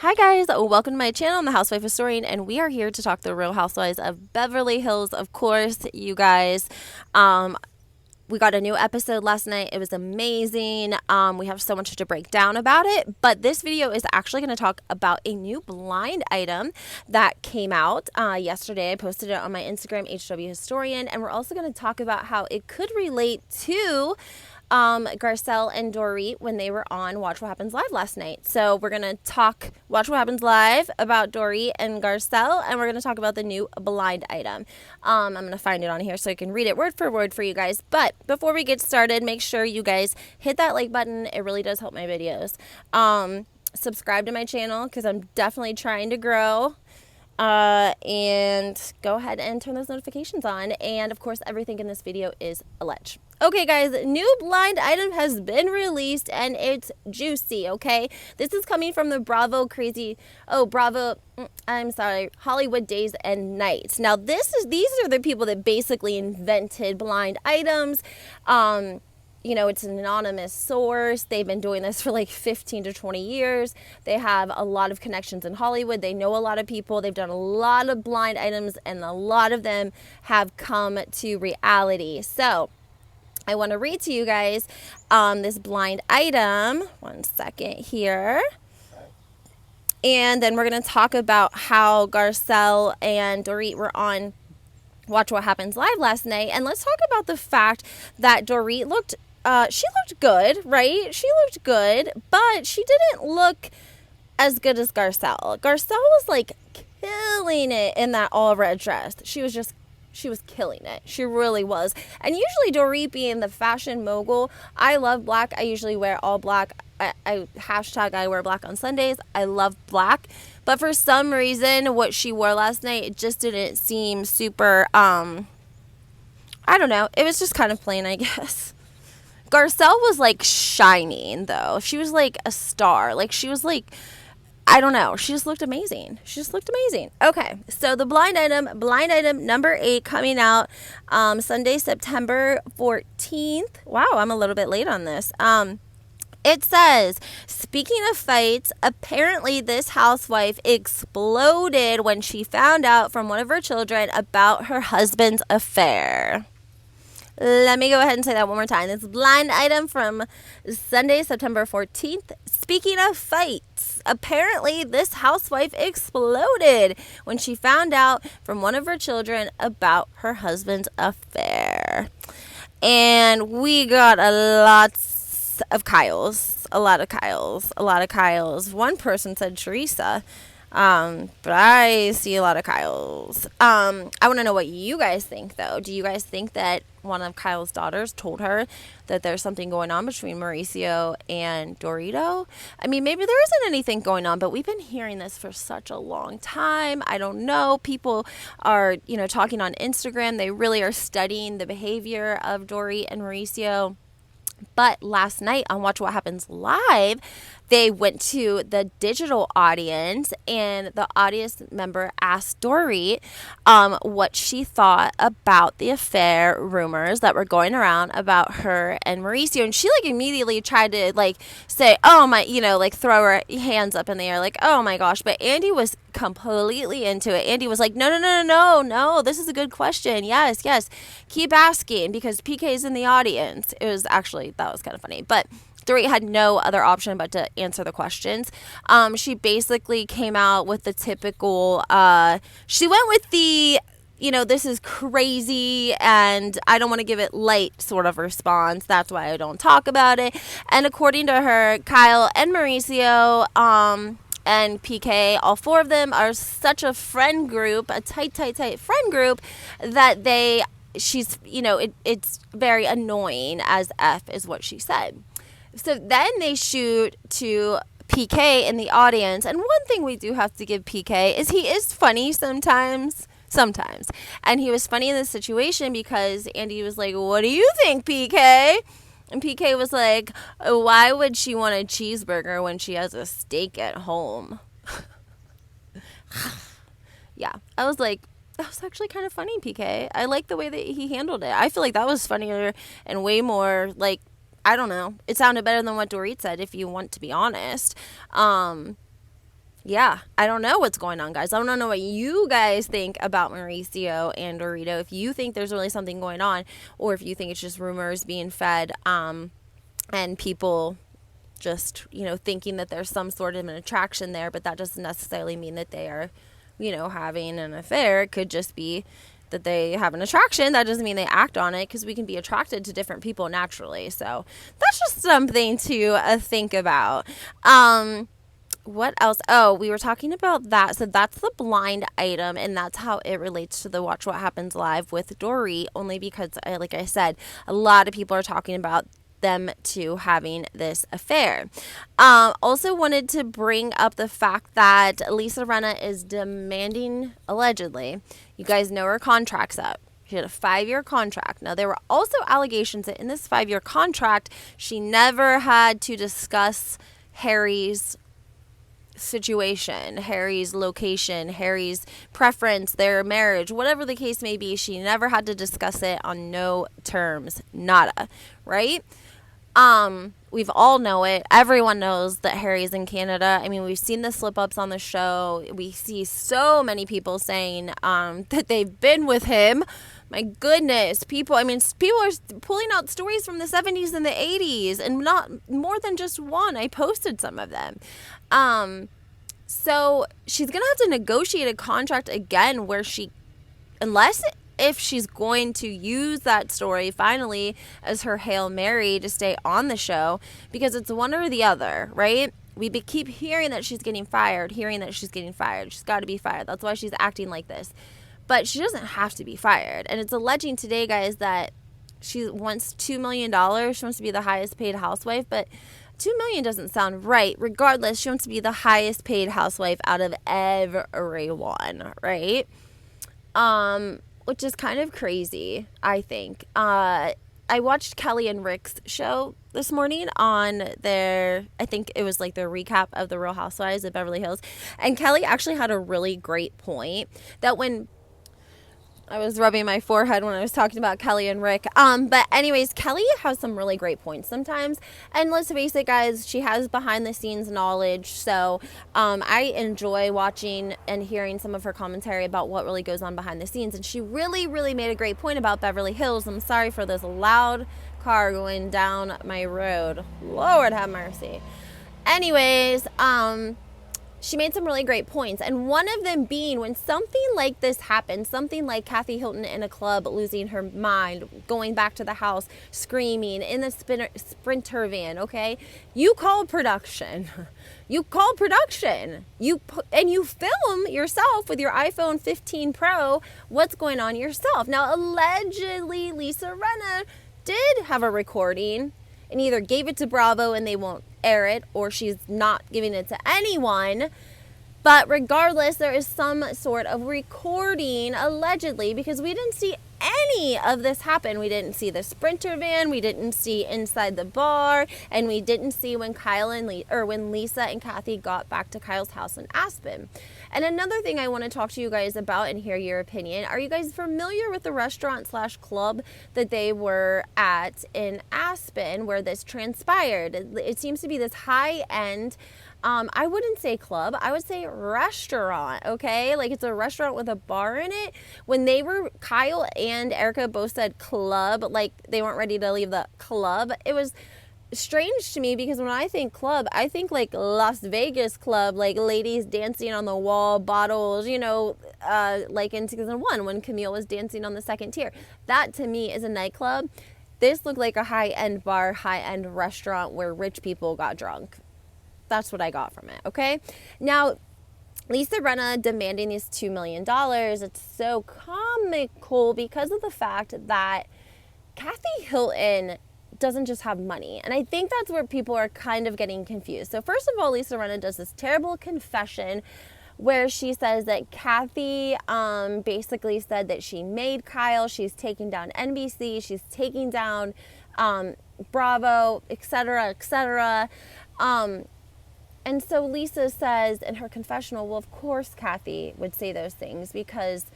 Hi guys, welcome to my channel. I'm the Housewife Historian, and we are here to talk the Real Housewives of Beverly Hills. Of course, you guys, we got a new episode last night. It was amazing. We have so much to break down about it, but this video is actually going to talk about a new blind item that came out yesterday. I posted it on my Instagram, HW Historian, and we're also going to talk about how it could relate to Garcelle and Dorito when they were on Watch What Happens Live last night. So we're going to talk Watch What Happens Live about Dorito and Garcelle, and we're going to talk about the new blind item. I'm going to find it on here so I can read it word for word for you guys. But before we get started, make sure you guys hit that like button. It really does help my videos. Subscribe to my channel because I'm definitely trying to grow. And go ahead and turn those notifications on. And of course, everything in this video is alleged. Okay, guys, new blind item has been released and it's juicy, okay? This is coming from the Hollywood Days and Nights. Now, these are the people that basically invented blind items. You know, it's an anonymous source. They've been doing this for like 15 to 20 years. They have a lot of connections in Hollywood. They know a lot of people. They've done a lot of blind items, and a lot of them have come to reality. So I want to read to you guys this blind item. One second here. And then we're going to talk about how Garcelle and Dorito were on Watch What Happens Live last night. And let's talk about the fact that Dorito looked good, right? She looked good, but she didn't look as good as Garcelle. Garcelle was like killing it in that all red dress. She was killing it. She really was. And usually Dorito, being the fashion mogul, I love black. I usually wear all black. I wear black on Sundays. I love black. But for some reason, what she wore last night, it just didn't seem super, I don't know. It was just kind of plain, I guess. Garcelle was like shining, though. She was like a star. Like, she was like, I don't know. She just looked amazing. Okay, so the blind item number 8 coming out Sunday, September 14th. Wow, I'm a little bit late on this. It says, speaking of fights, apparently this housewife exploded when she found out from one of her children about her husband's affair. Let me go ahead and say that one more time. This blind item from Sunday, September 14th. Speaking of fights, apparently this housewife exploded when she found out from one of her children about her husband's affair. And we got a lot of Kyles. One person said Teresa. But I see a lot of Kyles. I want to know what you guys think, though. Do you guys think that one of Kyle's daughters told her that there's something going on between Mauricio and Dorito? I mean, maybe there isn't anything going on, but we've been hearing this for such a long time. I don't know. People are, talking on Instagram. They really are studying the behavior of Dorito and Mauricio. But last night on Watch What Happens Live, they went to the digital audience, and the audience member asked Dorito what she thought about the affair rumors that were going around about her and Mauricio. And she immediately tried to say, oh my, throw her hands up in the air like, oh my gosh. But Andy was completely into it. Andy was like, no, this is a good question. Yes, keep asking, because PK's in the audience. That was kind of funny. But Dorito had no other option but to answer the questions. She basically came out with the typical, she went with the, this is crazy and I don't want to give it light sort of response. That's why I don't talk about it. And according to her, Kyle and Mauricio, and PK, all four of them are such a friend group, a tight friend group, that it's very annoying as F is what she said. So then they shoot to PK in the audience. And one thing we do have to give PK is he is funny sometimes. And he was funny in this situation because Andy was like, what do you think, PK? And PK was like, why would she want a cheeseburger when she has a steak at home? Yeah, I was like, that was actually kind of funny, PK. I like the way that he handled it. I feel like that was funnier and way more I don't know. It sounded better than what Dorito said, if you want to be honest. Yeah, I don't know what's going on, guys. I don't know what you guys think about Mauricio and Dorito. If you think there's really something going on, or if you think it's just rumors being fed, and people just, thinking that there's some sort of an attraction there, but that doesn't necessarily mean that they are, having an affair. It could just be that they have an attraction. That doesn't mean they act on it, because we can be attracted to different people naturally. So that's just something to think about. What else? Oh, we were talking about that. So that's the blind item, and that's how it relates to the Watch What Happens Live with Dory, only because, like I said, a lot of people are talking about them two having this affair. Also wanted to bring up the fact that Lisa Rinna is demanding, allegedly, you guys know her contract's up. She had a 5-year contract. Now, there were also allegations that in this 5-year contract, she never had to discuss Harry's situation, Harry's location, Harry's preference, their marriage, whatever the case may be. She never had to discuss it on no terms. Nada. Right? We've all know it. Everyone knows that Harry's in Canada. I mean, we've seen the slip-ups on the show. We see so many people saying that they've been with him. My goodness, people are pulling out stories from the 70s and the 80s, and not more than just one. I posted some of them. So she's going to have to negotiate a contract again where if she's going to use that story finally as her Hail Mary to stay on the show, because it's one or the other, right? We keep hearing that she's getting fired, She's got to be fired. That's why she's acting like this. But she doesn't have to be fired. And it's alleging today, guys, that she wants $2 million. She wants to be the highest paid housewife, but $2 million doesn't sound right. Regardless, she wants to be the highest paid housewife out of everyone, right? Which is kind of crazy, I think. I watched Kelly and Rick's show this morning on I think it was like their recap of the Real Housewives of Beverly Hills. And Kelly actually had a really great point that when I was rubbing my forehead when I was talking about Kelly and Rick. But anyways, Kelly has some really great points sometimes. And let's face it, guys, she has behind the scenes knowledge. So I enjoy watching and hearing some of her commentary about what really goes on behind the scenes. And she really, really made a great point about Beverly Hills. I'm sorry for this loud car going down my road. Lord have mercy. Anyways, she made some really great points, and one of them being when something like this happens, something like Kathy Hilton in a club losing her mind, going back to the house, screaming in the Sprinter van, okay? You call production. You call production. You film yourself with your iPhone 15 Pro what's going on yourself. Now, allegedly, Lisa Rinna did have a recording and either gave it to Bravo and they won't air it, or she's not giving it to anyone. But regardless, there is some sort of recording, allegedly, because we didn't see any of this happen. We didn't see the Sprinter van, we didn't see inside the bar, and we didn't see when when Lisa and Kathy got back to Kyle's house in Aspen. And another thing I want to talk to you guys about and hear your opinion. Are you guys familiar with the restaurant/club that they were at in Aspen where this transpired? It seems to be this high-end, I wouldn't say club, I would say restaurant, okay? Like, it's a restaurant with a bar in it. When Kyle and Erica both said club, like they weren't ready to leave the club, it was strange to me, because when I think club, I think like Las Vegas club, like ladies dancing on the wall, bottles, like in 2001 when Camille was dancing on the second tier. That to me is a nightclub. This looked like a high-end bar, high-end restaurant where rich people got drunk. That's what I got from it, okay? Now, Lisa Rinna demanding these $2 million, it's so comical because of the fact that Kathy Hilton doesn't just have money. And I think that's where people are kind of getting confused. So first of all, Lisa Rinna does this terrible confession where she says that Kathy basically said that she made Kyle, she's taking down NBC, she's taking down Bravo, etc., etc. And so Lisa says in her confessional, well, of course Kathy would say those things because,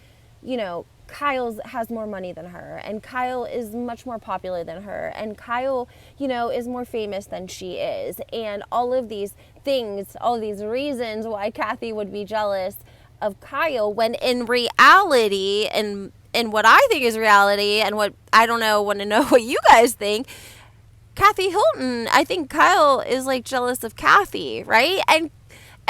Kyle has more money than her, and Kyle is much more popular than her, and Kyle, is more famous than she is, and all of these things, all of these reasons why Kathy would be jealous of Kyle, when in reality, and what I think is reality, and what I don't know, want to know what you guys think, Kathy Hilton, I think Kyle is like jealous of Kathy, right?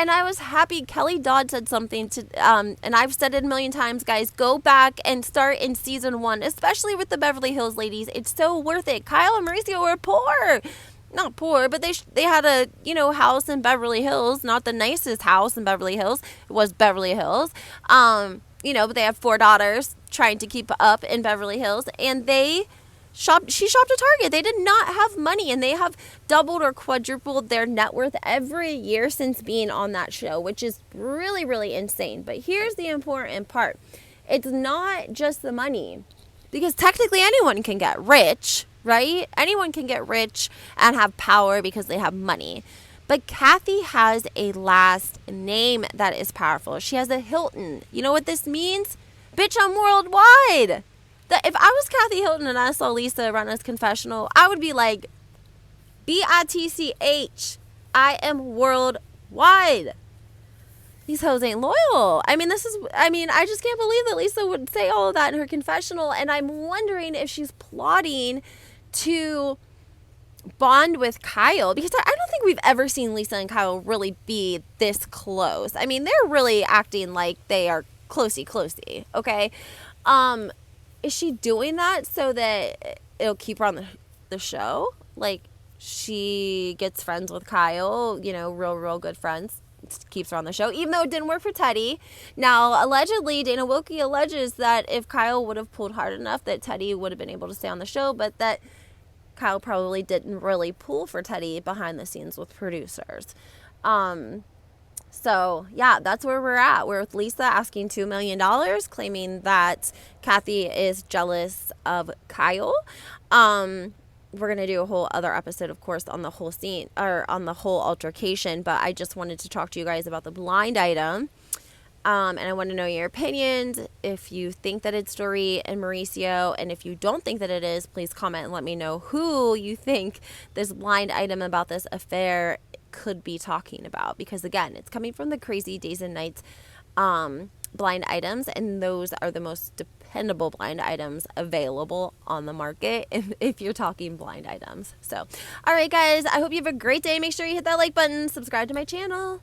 And I was happy. Kelly Dodd said something to, and I've said it a million times, guys, go back and start in season 1, especially with the Beverly Hills ladies. It's so worth it. Kyle and Mauricio were poor. Not poor, but they had a, house in Beverly Hills, not the nicest house in Beverly Hills. It was Beverly Hills. But they have 4 daughters trying to keep up in Beverly Hills, and she shopped at Target. They did not have money, and they have doubled or quadrupled their net worth every year since being on that show, which is really, really insane. But here's the important part. It's not just the money, because technically anyone can get rich, right? Anyone can get rich and have power because they have money. But Kathy has a last name that is powerful. She has a Hilton. You know what this means? Bitch, I'm worldwide. If I was Kathy Hilton and I saw Lisa run this confessional, I would be like, BITCH, I am worldwide. These hoes ain't loyal. I just can't believe that Lisa would say all of that in her confessional. And I'm wondering if she's plotting to bond with Kyle, because I don't think we've ever seen Lisa and Kyle really be this close. I mean, they're really acting like they are closey, okay? Is she doing that so that it'll keep her on the show? Like, she gets friends with Kyle, real good friends, keeps her on the show, even though it didn't work for Teddy. Now, allegedly, Dana Wilkie alleges that if Kyle would have pulled hard enough, that Teddy would have been able to stay on the show, but that Kyle probably didn't really pull for Teddy behind the scenes with producers. So, yeah, that's where we're at. We're with Lisa asking $2 million, claiming that Kathy is jealous of Kyle. We're going to do a whole other episode, of course, on the whole scene, or on the whole altercation, but I just wanted to talk to you guys about the blind item. And I want to know your opinions. If you think that it's Dorit and Mauricio, and if you don't think that it is, please comment and let me know who you think this blind item about this affair could be talking about, because again, it's coming from the Crazy Days and Nights blind items, and those are the most dependable blind items available on the market if you're talking blind items. So, all right, guys, I hope you have a great day. Make sure you hit that like button, subscribe to my channel.